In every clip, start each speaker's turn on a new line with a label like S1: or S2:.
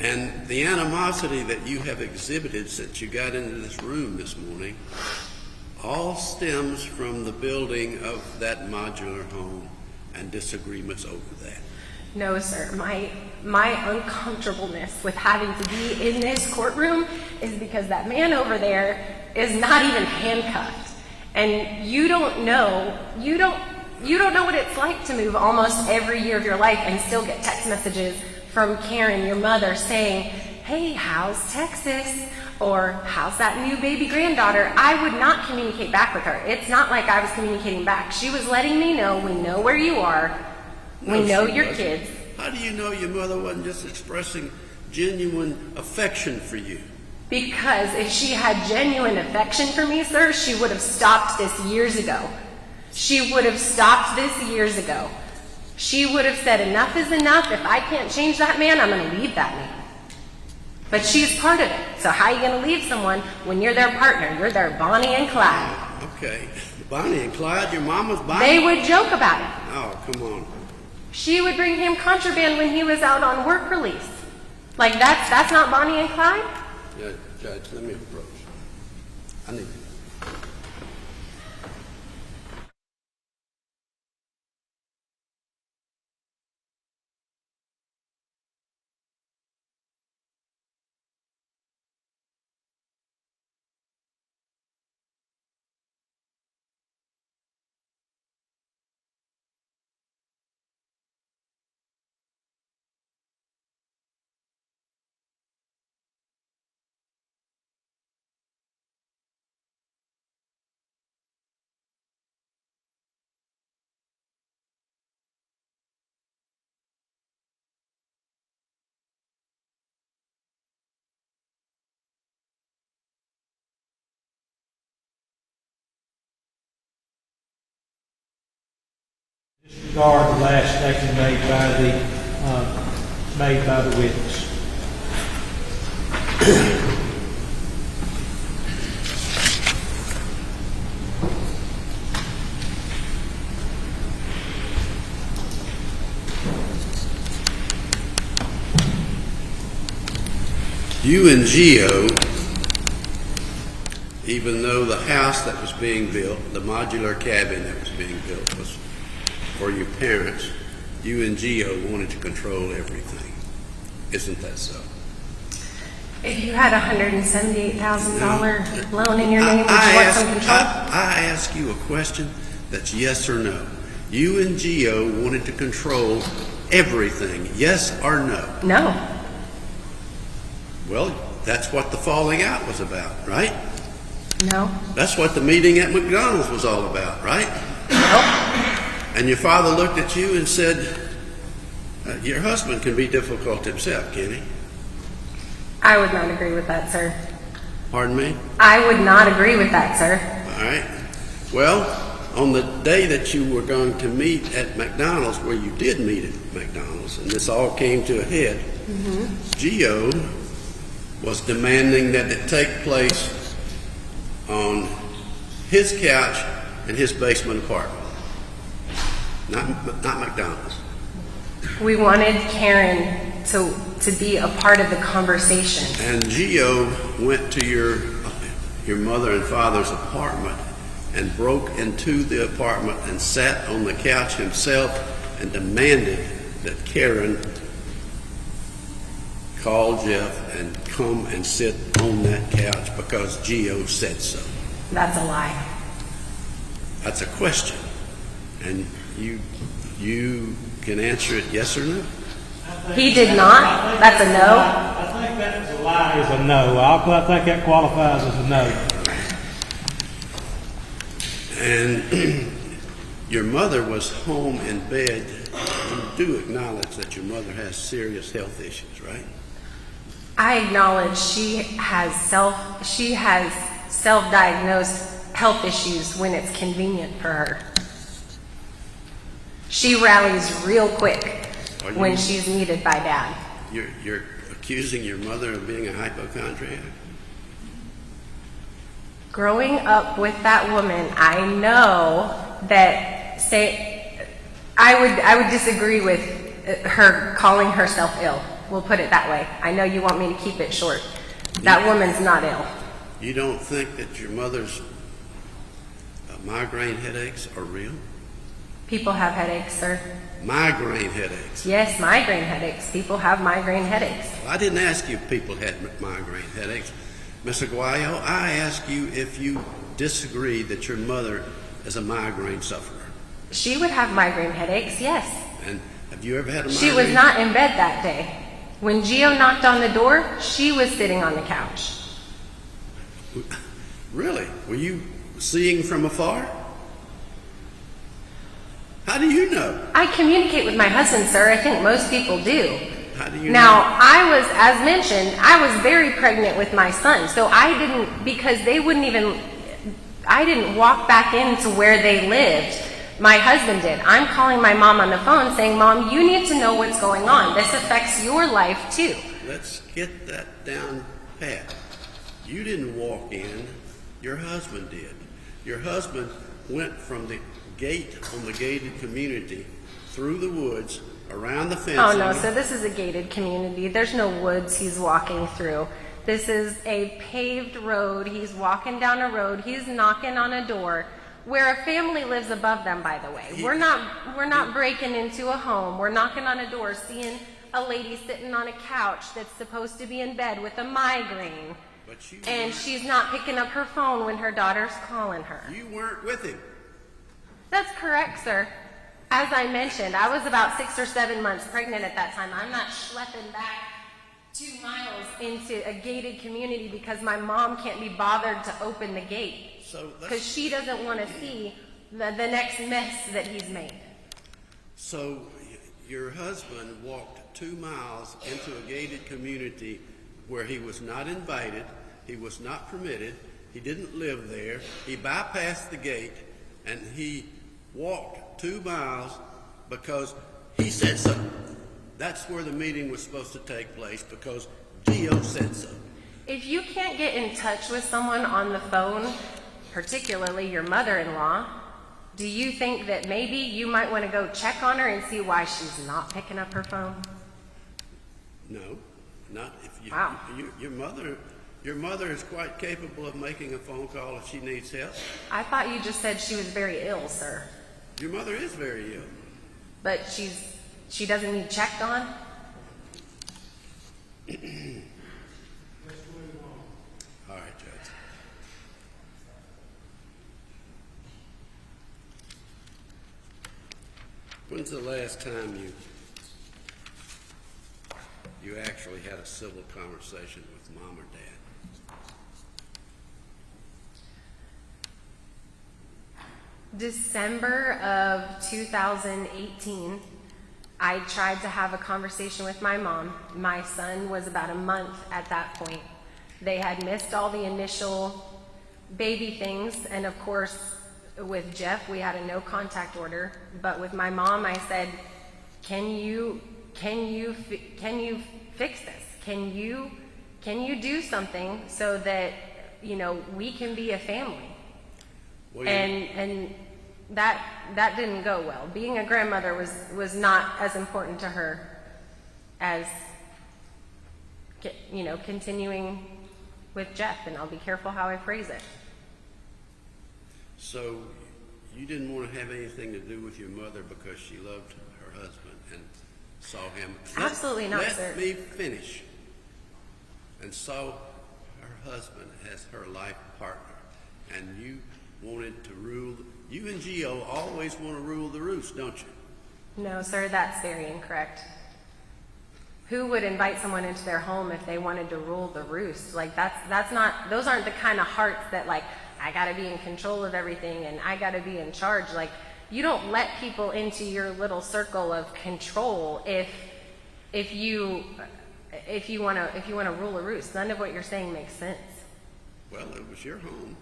S1: And the animosity that you have exhibited since you got into this room this morning all stems from the building of that modular home and disagreements over that.
S2: No, sir. My uncomfortableness with having to be in this courtroom is because that man over there is not even handcuffed. And you don't know what it's like to move almost every year of your life and still get text messages from Karen, your mother, saying, hey, how's Texas? Or how's that new baby granddaughter? I would not communicate back with her. It's not like I was communicating back. She was letting me know, we know where you are. We know your kids.
S1: How do you know your mother wasn't just expressing genuine affection for you?
S2: Because if she had genuine affection for me, sir, she would have stopped this years ago. She would have stopped this years ago. She would have said, enough is enough. If I can't change that man, I'm going to leave that man. But she's part of it. So how are you going to leave someone when you're their partner? You're their Bonnie and Clyde.
S1: Okay. Bonnie and Clyde, your mom was Bonnie?
S2: They would joke about it.
S1: Oh, come on.
S2: She would bring him contraband when he was out on work release. Like, that's not Bonnie and Clyde?
S1: Yeah, Judge, let me approach. I need
S3: disregard the last statement made by the witness.
S1: You and Gio, even though the house that was being built, the modular cabin that was being built was for your parents, you and Gio wanted to control everything. Isn't that so?
S2: If you had a $178,000 loan in your name, would you want some control?
S1: I ask you a question that's yes or no. You and Gio wanted to control everything, yes or no?
S2: No.
S1: Well, that's what the falling out was about, right?
S2: No.
S1: That's what the meeting at McDonald's was all about, right?
S2: Nope.
S1: And your father looked at you and said, your husband can be difficult himself, can he?
S2: I would not agree with that, sir.
S1: Pardon me?
S2: I would not agree with that, sir.
S1: All right. Well, on the day that you were going to meet at McDonald's, where you did meet at McDonald's, and this all came to a head, Gio was demanding that it take place on his couch in his basement apartment. Not McDonald's.
S2: We wanted Karen to be a part of the conversation.
S1: And Gio went to your mother and father's apartment and broke into the apartment and sat on the couch himself and demanded that Karen call Jeff and come and sit on that couch because Gio said so.
S2: That's a lie.
S1: That's a question. And you can answer it yes or no.
S2: He did not? That's a no?
S3: I think that was a lie is a no. I think that qualifies as a no.
S1: And your mother was home in bed. You do acknowledge that your mother has serious health issues, right?
S2: I acknowledge she has self-diagnosed health issues when it's convenient for her. She rallies real quick when she's needed by Dad.
S1: You're accusing your mother of being a hypochondriac?
S2: Growing up with that woman, I know that I would disagree with her calling herself ill. We'll put it that way. I know you want me to keep it short. That woman's not ill.
S1: You don't think that your mother's migraine headaches are real?
S2: People have headaches, sir.
S1: Migraine headaches.
S2: Yes, migraine headaches. People have migraine headaches.
S1: Well, I didn't ask you if people had migraine headaches. Ms. Aquayo, I asked you if you disagree that your mother is a migraine sufferer.
S2: She would have migraine headaches, yes.
S1: And have you ever had a migraine?
S2: She was not in bed that day. When Gio knocked on the door, she was sitting on the couch.
S1: Really? Were you seeing from afar? How do you know?
S2: I communicate with my husband, sir. I think most people do.
S1: How do you
S2: Now,
S1: know?
S2: I was, as mentioned, I was very pregnant with my son. So I didn't, because they wouldn't even, I didn't walk back into where they lived. My husband did. I'm calling my mom on the phone saying, Mom, you need to know what's going on. This affects your life too.
S1: Let's get that down pat. You didn't walk in. Your husband did. Your husband went from the gate on the gated community through the woods, around the fence.
S2: Oh no, so this is a gated community. There's no woods he's walking through. This is a paved road. He's walking down a road. He's knocking on a door where a family lives above them, by the way. We're not breaking into a home. We're knocking on a door, seeing a lady sitting on a couch that's supposed to be in bed with a migraine. And she's not picking up her phone when her daughter's calling her.
S1: You weren't with him.
S2: That's correct, sir. As I mentioned, I was about 6 or 7 months pregnant at that time. I'm not schlepping back 2 miles into a gated community because my mom can't be bothered to open the gate. Because she doesn't want to see the next mess that he's made.
S1: So your husband walked 2 miles into a gated community where he was not invited, he was not permitted, he didn't live there, he bypassed the gate, and he walked 2 miles because he said so. That's where the meeting was supposed to take place because Gio said so.
S2: If you can't get in touch with someone on the phone, particularly your mother-in-law, do you think that maybe you might want to go check on her and see why she's not picking up her phone?
S1: No, not if you.
S2: Wow.
S1: Your mother is quite capable of making a phone call if she needs help.
S2: I thought you just said she was very ill, sir.
S1: Your mother is very ill.
S2: But she doesn't need checked on?
S1: All right, Judge. When's the last time you actually had a civil conversation with Mom or Dad?
S2: December of 2018, I tried to have a conversation with my mom. My son was about a month at that point. They had missed all the initial baby things, and of course, with Jeff, we had a no contact order. But with my mom, I said, "Can you fix this? Can you do something so that we can be a family?"
S1: Well,
S2: and that didn't go well. Being a grandmother was not as important to her as continuing with Jeff, and I'll be careful how I phrase it.
S1: So you didn't want to have anything to do with your mother because she loved her husband and saw him.
S2: Absolutely not, sir.
S1: Let me finish. And saw her husband as her life partner, and you wanted to rule. You and Gio always want to rule the roost, don't you?
S2: No, sir, that's very incorrect. Who would invite someone into their home if they wanted to rule the roost? Like that's not. Those aren't the kind of hearts that I got to be in control of everything and I got to be in charge. Like, you don't let people into your little circle of control if you want to rule a roost. None of what you're saying makes sense.
S1: Well, it was your home.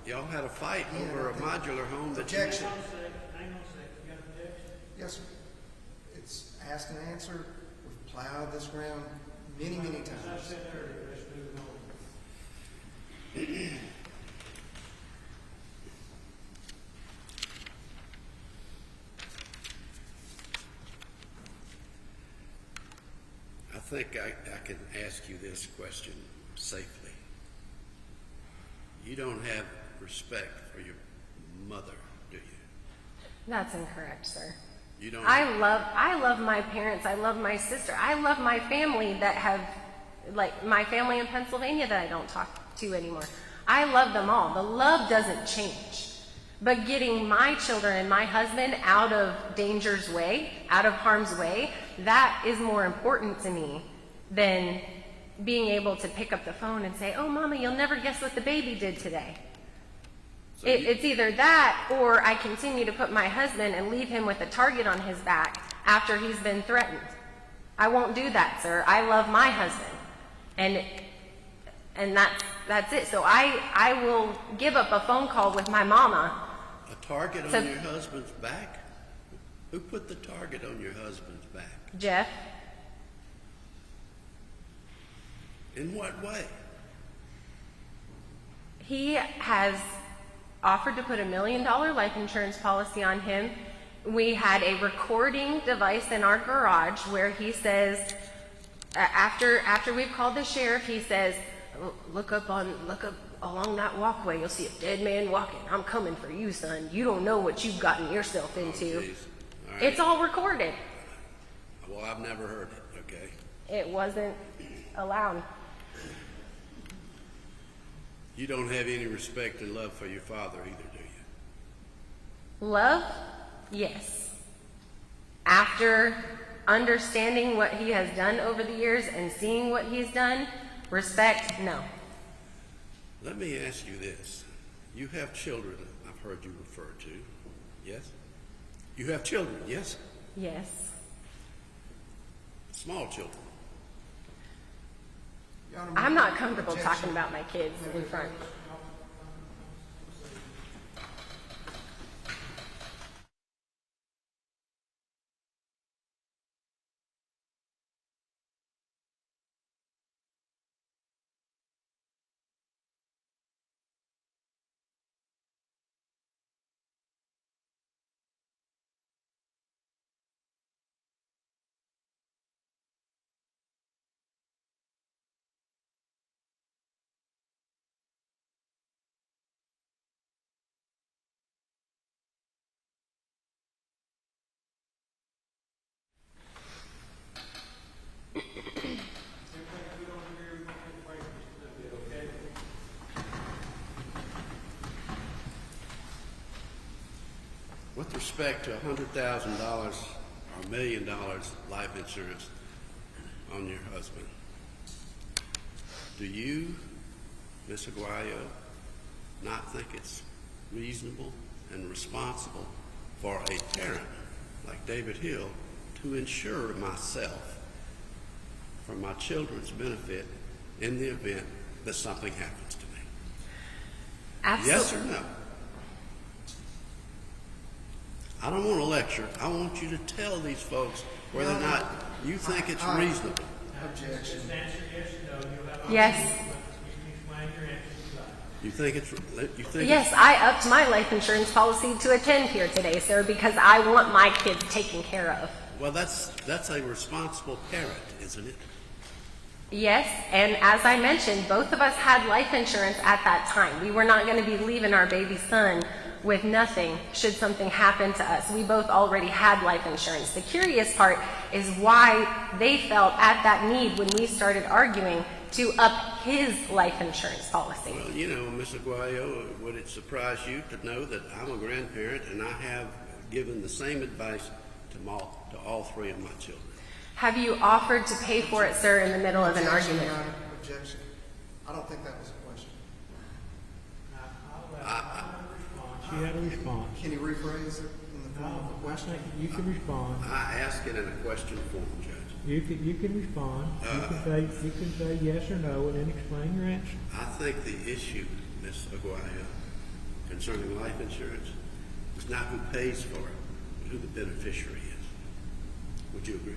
S1: Y'all had a fight over a modular home that
S4: Objection.
S3: Hang on a second. You got an objection?
S4: Yes, sir. It's ask and answer. We've plowed this ground many, many
S3: As I
S4: times.
S3: said earlier, let's move on.
S1: think I can ask you this question safely. You don't have respect for your mother, do you?
S2: That's incorrect, sir.
S1: You don't.
S2: I love my parents. I love my sister. I love my family that have, like my family in Pennsylvania that I don't talk to anymore. I love them all. The love doesn't change. But getting my children and my husband out of danger's way, out of harm's way, that is more important to me than being able to pick up the phone and say, "Oh, Mama, you'll never guess what the baby did today."
S1: So
S2: It's either that or I continue to put my husband and leave him with a target on his back after he's been threatened. I won't do that, sir. I love my husband. And that's it. So I will give up a phone call with my mama.
S1: a target on your husband's back? Who put the target on your husband's back?
S2: Jeff,
S1: In what way?
S2: he has offered to put $1 million life insurance policy on him. We had a recording device in our garage where he says, after we've called the sheriff, he says, look up along that walkway, you'll see a dead man walking. I'm coming for you, son. You don't know what you've gotten yourself into.
S1: Jeez. All right.
S2: It's all recorded.
S1: Well, I've never heard it, okay?
S2: It wasn't allowed.
S1: You don't have any respect and love for your father either, do you?
S2: Love? Yes. After understanding what he has done over the years and seeing what he's done, respect, no.
S1: Let me ask you this. You have children, I've heard you refer to, yes? You have children, yes?
S2: Yes.
S1: Small children.
S4: Your Honor,
S2: I'm not comfortable
S4: objection.
S2: talking about my kids in front.
S1: With respect to $100,000 or $1 million life insurance on your husband, do you, Ms. Aguayo, not think it's reasonable and responsible for a parent like David Hill to insure myself for my children's benefit in the event that something happens to me?
S2: Absolutely.
S1: Yes or no? I don't want to lecture. I want you to tell these folks whether or not you think it's reasonable.
S4: Objection.
S3: Just answer yes or no. You'll have
S2: Yes.
S3: You can explain your answer if you like.
S1: You think it's
S2: Yes, I upped my life insurance policy to attend here today, sir, because I want my kids taken care of.
S1: Well, that's a responsible parent, isn't it?
S2: Yes, and as I mentioned, both of us had life insurance at that time. We were not going to be leaving our baby son with nothing should something happen to us. We both already had life insurance. The curious part is why they felt at that need when we started arguing to up his life insurance policy.
S1: Well, you know, Ms. Aguayo, would it surprise you to know that I'm a grandparent and I have given the same advice to all three of my children?
S2: Have you offered to pay for it, sir, in the middle of an
S4: Objection,
S2: argument?
S4: Your Honor. Objection. I don't think that was a question.
S3: She had a response.
S4: Can you rephrase it in the form of a
S3: I
S4: question?
S3: think you can respond.
S1: I ask it in a question form, Judge.
S3: You can respond. You can say yes or no and then explain your answer.
S1: I think the issue, Ms. Aguayo, concerning life insurance is not who pays for it, but who the beneficiary is. Would you agree?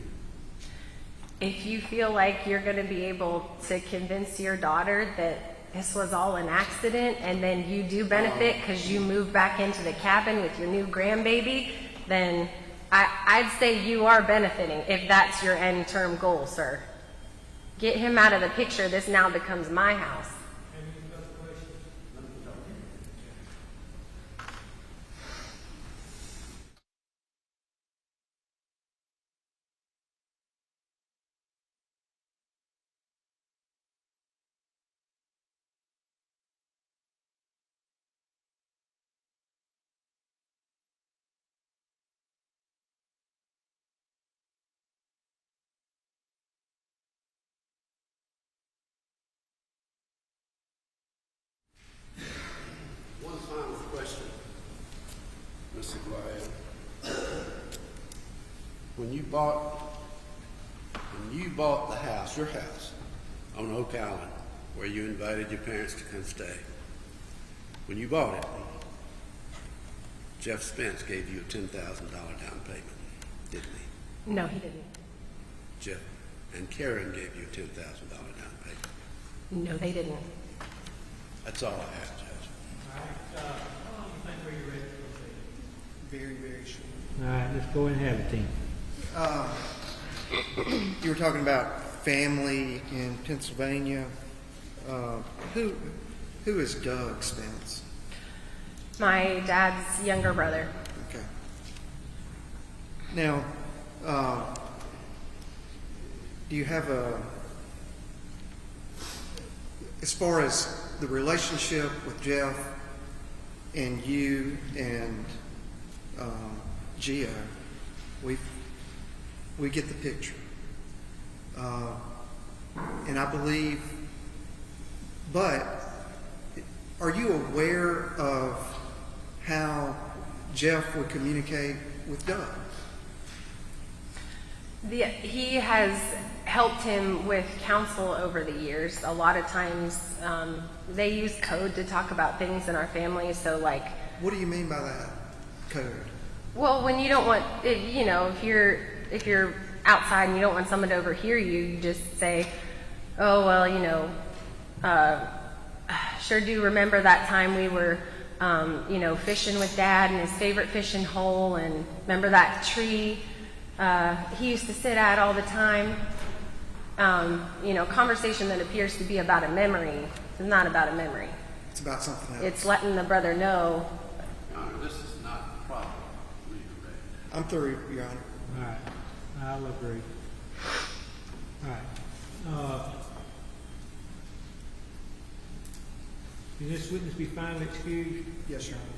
S2: If you feel like you're going to be able to convince your daughter that this was all an accident and then you do benefit because you moved back into the cabin with your new grandbaby, then I'd say you are benefiting if that's your end term goal, sir. get him out of the picture, this now becomes my house.
S1: One final question, Mr. Aquayo. When you bought the house, your house, on Oak Island, where you invited your parents to come stay, when you bought it, Jeff Spence gave you a $10,000 down payment, didn't he?
S2: No, he didn't.
S1: Jeff and Karen gave you a $10,000 down payment.
S2: No, they didn't.
S1: That's all I have, Judge.
S3: All right, how long do you think we're ready to proceed?
S4: Very, very short.
S3: All right, let's go ahead and have a team.
S4: You were talking about family in Pennsylvania. Who is Doug Spence?
S2: My dad's younger brother.
S4: Okay. Now, do you have as far as the relationship with Jeff and you and Gio, we get the picture. And I believe, but are you aware of how Jeff would communicate with Doug?
S2: He has helped him with counsel over the years. A lot of times they use code to talk about things in our family. So like,
S4: What do you mean by that, code?
S2: well, when you don't want, if you're outside and you don't want someone to overhear you, you just say, oh, well, sure do remember that time we were, fishing with Dad in his favorite fishing hole, and remember that tree he used to sit at all the time. Conversation that appears to be about a memory is not about a memory.
S4: It's about something else.
S2: It's letting the brother know.
S1: Your Honor, this is not proper redirect.
S4: I'm through, Your Honor.
S3: All right, I'll agree. All right. Can this witness be finally excused?
S4: Yes, Your Honor.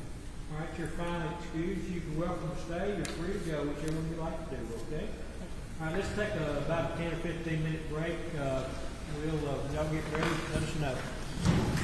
S3: All right, you're finally excused. You can welcome to stay. You're free to go, whichever one you like to do, okay? All right, let's take about a 10 or 15 minute break. Y'all get ready. Let us know.